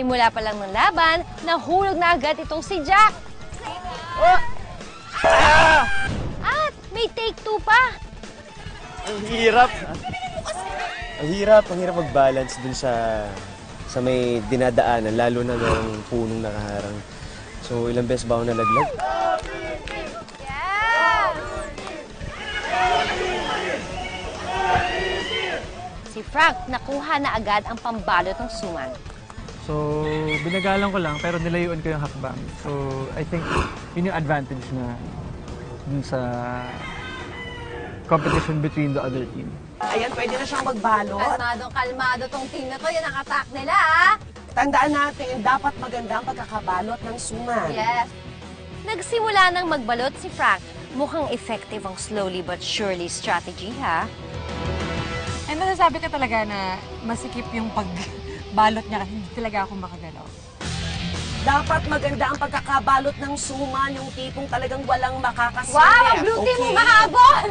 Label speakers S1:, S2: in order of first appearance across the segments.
S1: Simula pa lang ng laban, nahulog na agad itong si Jack. At may take 2 pa.
S2: Ang hirap. Ang hirap mag-balance dun sa may dinadaanan, lalo na ng punong nakaharang. So, ilang beses ba ako nalaglag?
S1: Yes! Si Frank nakuha na agad ang pambalot ng suman.
S3: So, binagalan ko lang pero nilayuan ko yung hakbang. So, I think yun yung advantage na dun sa competition between the other team.
S4: Ayan, pwede na siyang magbalot.
S1: Kalmado tong team na to. Yan ang attack nila, ah!
S4: Tandaan natin, dapat maganda ang pagkakabalot ng suman.
S1: Yes. Nagsimula nang magbalot si Frank. Mukhang effective ang slowly but surely strategy, ha?
S5: Ay, masasabi ka talaga na masikip yung pagbalot niya kasi hindi talaga ako makagalaw.
S4: Dapat maganda ang pagkakabalot ng suman, yung tipong talagang walang makakasilip.
S1: Wow! Ang blue team mo mahabol!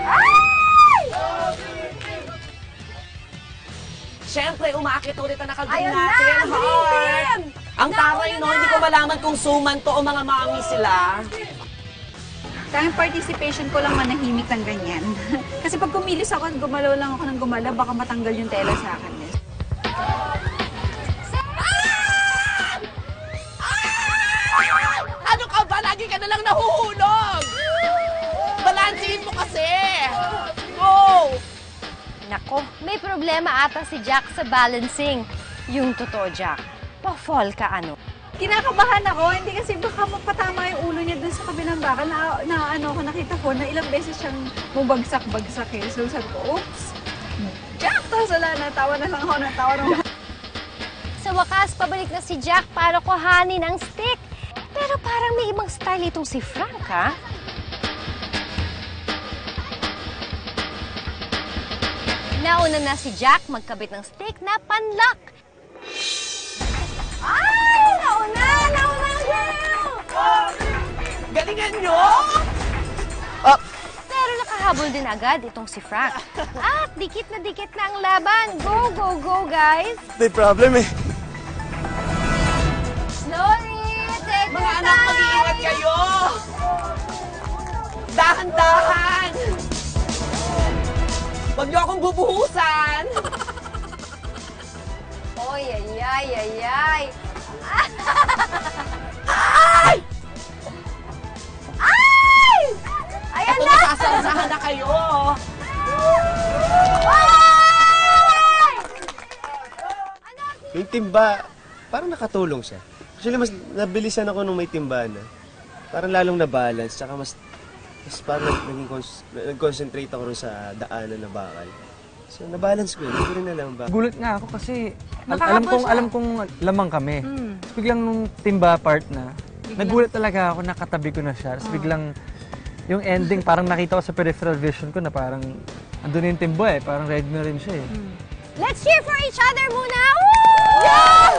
S1: Ay!
S4: Siyempre, umaakit ulit ang nakagreen
S1: Ayun
S4: natin.
S1: na! Green team!
S4: Ang taray, no? Hindi ko malaman kung suman to o mga mami sila.
S6: Tanging participation ko lang manahimik ng ganyan. Kasi pag kumilos ako at gumalaw lang ako ng gumalaw, baka matanggal yung tela sa akin.
S4: Ano ka ba? Lagi ka na lang nahuhulog! Balansin mo kasi! Go!
S1: Nako, may problema ata si Jack sa balancing. Yung totoo, Jack. Pa-fall ka ano?
S6: Kinakabahan ako, hindi kasi baka mapatama yung ulo niya dun sa kabilang bakal na ano ko, nakita ko na ilang beses siyang bumagsak-bagsak eh. So sabi ko, oops! Jack! Tapos wala, natawa na lang ako, natawa na ako.
S1: Sa wakas, pabalik na si Jack para kuhanin ang stick. Pero parang may ibang style itong si Frank, ha? Nauna na si Jack magkabit ng stick na panlock. Ay! Nauna ang girl!
S4: Galingan nyo!
S1: Pero nakahabol din agad itong si Frank. At dikit na ang laban. Go, go, go, guys!
S2: May problem eh.
S1: Slowly, take
S4: Mga
S1: your
S4: anak,
S1: time!
S4: mag-iingat kayo! Dahan-dahan! Huwag niyo akong bubuhusan!
S1: Oy, ay, ay, ay, ay!
S4: Ay!
S1: Ay! Ayan
S4: Ito,
S1: na!
S4: nasasalsahan na kayo!
S1: Ay!
S2: Yung timba, parang nakatulong siya. Actually, mas nabilisan ako nung may timba na. Parang lalong na-balance, tsaka mas parang nag-concentrate ako rin sa daanan na bakal. So, na-balance ko yun. Hindi ko rin alam ba.
S3: Gulat nga ako kasi
S6: Nakahabol siya.
S3: alam kong lamang kami. Tapos biglang nung timba part na, nagulat talaga ako, nakatabi ko na siya. Tapos biglang yung ending, parang nakita ko sa peripheral vision ko na parang andun yung timba eh. Parang ready na rin siya eh.
S1: Let's cheer for each other muna! Woo! Yes!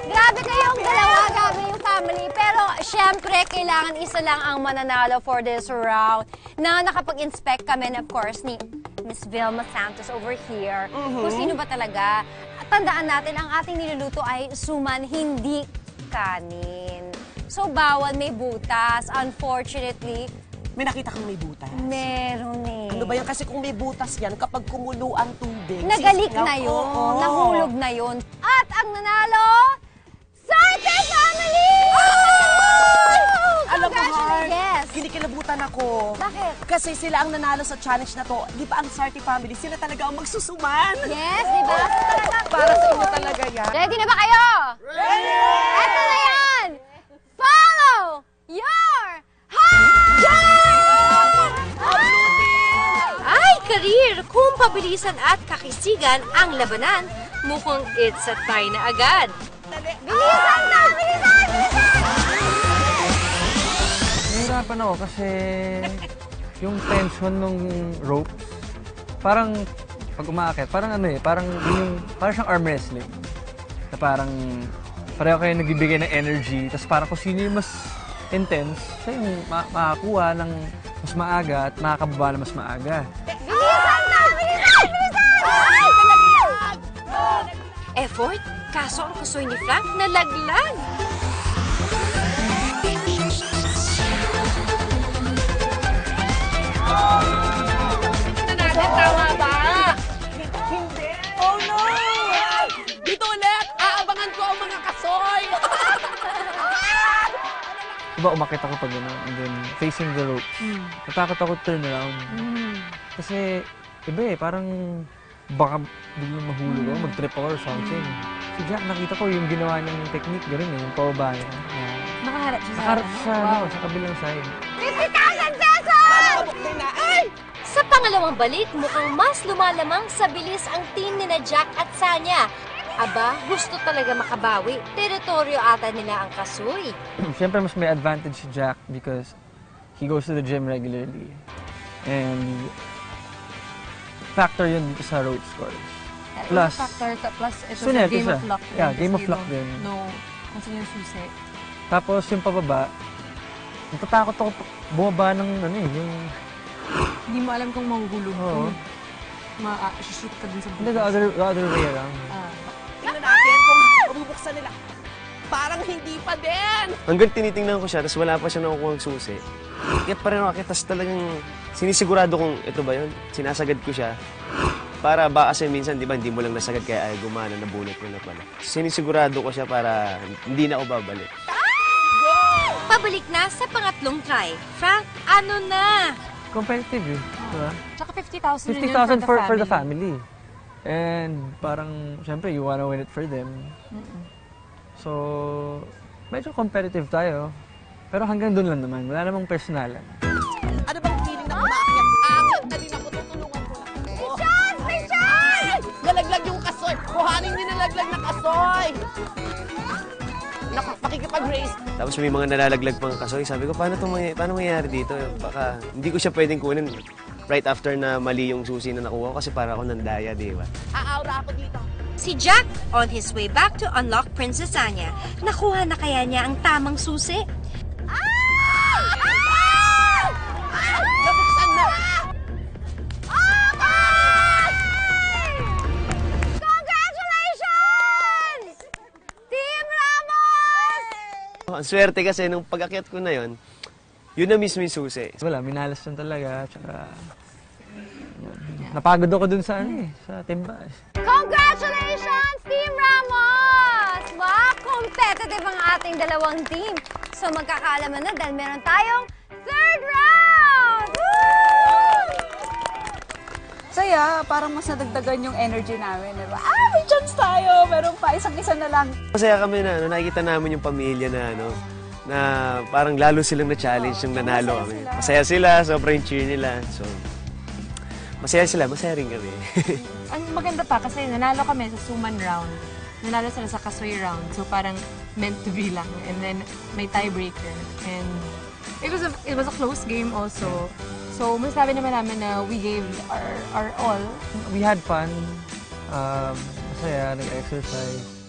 S1: Grabe kayong dalawa, grabe yung family. Pero, syempre, kailangan isa lang ang mananalo for this round. Na nakapag-inspect kami, of course, ni Miss Vilma Santos over here. Kung sino ba talaga. Tandaan natin, ang ating niluluto ay suman, hindi kanin. So, bawal may butas. Unfortunately,
S4: May nakita kang may butas.
S1: meron eh.
S4: Ano ba yan? Kasi kung may butas yan, kapag kumulo ang tubig,
S1: Nagalik
S4: sisinaw-
S1: na yun.
S4: Oo.
S1: Nahulog na yun. At ang nanalo, Sarte Family!
S4: Alam mo, Heart,
S1: Yes.
S4: kinikilabutan ako.
S1: Bakit?
S4: Kasi sila ang nanalo sa challenge na to. Di ba ang Sarty family, sila talaga ang magsusuman?
S1: Yes, di ba?
S4: Para sa inyo talaga yan.
S1: Ready na ba kayo? Ready! Eto na yan! Follow your heart! Ay, karir! Kung pabilisan at kakisigan ang labanan, mukhang it's a tie na agad. Bilisan na! Bilisan! Bilisan!
S3: Nahirapan ako kasi yung tension ng ropes, parang pag umaakit, parang ano eh, parang siyang arm wrestling. Na parang pareho kayo nagbibigay ng energy, tapos parang kung sino yung mas intense, siya yung makakuha ng mas maaga at makakababa na mas maaga.
S1: Bilisan na! Bilisan! Bilisan! Ay! effort. Kaso ang kasoy ni Frank nalaglag.
S4: Tama ba? Hindi. Oh no! Dito ulit, aabangan ko ang mga kasoy.
S3: Diba umakit ako pag gano'n, and then facing the ropes. Natakot ako turn around. Kasi iba parang baka biglang mahulog ako, mag-trip ako or something. Si Jack, nakita ko yung ginawa niyang technique, gano'n yung pababa niya.
S5: Nakaharap siya sa
S3: Nakaharap sa, sa kabilang side.
S1: 50,000 pesos!
S4: Mabukti na. Ay!
S1: Sa pangalawang balik, mukhang mas lumalamang sa bilis ang team ni na Jack at Sanya. Aba, gusto talaga makabawi. Teritoryo ata nila ang kasoy.
S3: Siyempre, mas may advantage si Jack because he goes to the gym regularly. And factor yun dito sa road scores. Plus,
S5: plus ito sa
S3: Sunete
S5: game
S3: siya.
S5: of luck.
S3: Yeah,
S5: Kasi
S3: game of
S5: you
S3: luck
S5: don't
S3: din.
S5: know kung sino yung susi.
S3: tapos yung pababa, natatakot ako bumaba ng ano yung...
S5: Hindi mo alam kung mahuhulog
S3: Oo.
S5: kung ma-shoot ka dun sa
S3: Hindi,
S5: butas.
S3: the other way around.
S4: Tingnan natin kung mabubuksan nila. Parang hindi pa din.
S2: Hanggang tinitingnan ko siya, tapos wala pa siya nakukuha ng susi. Akit pa rin ako, akit, tapos talagang sinisigurado kong ito ba yun? Sinasagad ko siya. Para ba kasi minsan, di ba, hindi mo lang nasagad kaya ay gumana, nabunot mo na pala. Sinisigurado ko siya para hindi na ako babalik.
S1: Pabalik na sa pangatlong try. Frank, ano na?
S3: Competitive eh. Diba?
S5: Tsaka 50,000 yun
S3: 50,000 for the family. And parang, syempre, you wanna win it for them. So, medyo competitive tayo. Pero hanggang doon lang naman. Wala namang personalan.
S4: Ano bang feeling na umakyat? Akit na din ako, tutulungan ko lang. Pichon! Pichon! Nalaglag yung kasoy. Kuhanin niyo nalaglag na kasoy. Naku, makikipag-race.
S2: Tapos may mga nalalaglag pang kasoy. Sabi ko, paano mangyayari dito? Baka hindi ko siya pwedeng kunin right after na mali yung susi na nakuha ko kasi para ako nandaya, di ba?
S4: Aaura ako dito.
S1: Si Jack, on his way back to unlock Princess Anya, nakuha na kaya niya ang tamang susi?
S4: Nabuksan na.
S1: Congratulations! Team Ramos!
S2: Ang swerte kasi nung pag-akyat ko na yon, yun na mismo yung susi.
S3: Wala, minalas lang talaga. Tsaka, yun. Napagod ako dun sa ano eh, sa timba.
S1: Congratulations, Team Ramos! Wow, competitive ang ating dalawang team. So magkakaalaman na dahil meron tayong third round! Woo!
S6: Saya, parang mas nadagdagan yung energy namin. Diba? May chance tayo! Meron pa, isang-isa na lang.
S2: Masaya kami na nakikita namin yung pamilya na parang lalo silang na-challenge yung nanalo kami. Masaya sila, sobrang cheer nila. So, masaya sila, masaya rin kami.
S5: Ang maganda pa kasi nanalo kami sa suman round. Nanalo sila sa kasoy round. So parang meant to be lang. And then may tiebreaker. And it was a close game also. So masasabi naman namin na we gave our all.
S3: We had fun. Masaya, nag-exercise.